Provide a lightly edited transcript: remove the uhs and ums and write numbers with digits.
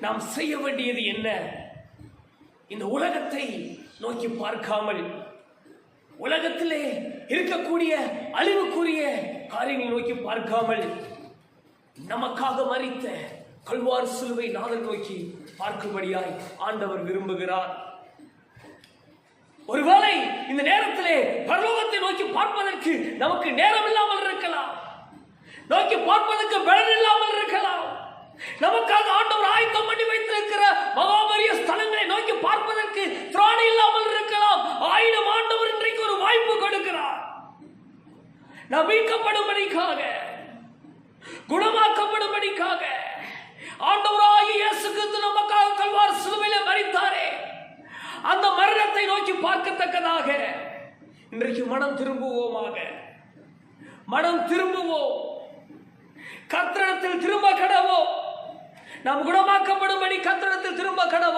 நாம் செய்ய வேண்டியது என்ன? இந்த உலகத்தை நோக்கி பார்க்காமல், உலகத்திலே இருக்கக்கூடிய அழிவுக்குரிய காரியங்களை நோக்கி பார்க்காமல், நமக்காக மரித்த கல்வார் சிலுவை நாதன் நோக்கி பார்க்கும்படியாய் ஆண்டவர் விரும்புகிறார். ஒருவேளை இந்த நேரத்திலே பரலோகத்தை நோக்கி பார்ப்பதற்கு நமக்கு நேரம் இல்லாமல் இருக்கலாம், நோக்கி பார்ப்பதற்கு பலன் இல்லாமல் இருக்கலாம். நமக்காக ஆண்டவர் ஆயத்தம் பண்ணி வைத்திருக்கிற மகாபரிய ஸ்தலங்களை நோக்கி பார்ப்பதற்கு திராணி இல்லாமல் இருக்கலாம். ஆயினும் ஆண்டவர் இன்றைக்கு ஒரு வாய்ப்பு கொடுக்கிறார். நாம் மீட்கப்படும்படிக்காக, குணமாக்கப்படும்படிக்காக ஆண்டவராகிய இயேசு கிறிஸ்து நமக்காக கல்வார் சிலுவையிலே மரித்தாரே, அந்த மரணத்தை நோக்கி பார்க்கத்தக்கதாக இன்றைக்கு மனம் திரும்புவோமாக. மனம் திரும்புவோம், கர்த்தரிடத்தில் திரும்ப கடவோம். நாம் குணமாக்கப்படும்படி கர்த்தரிடத்தில் திரும்ப கடவோம்.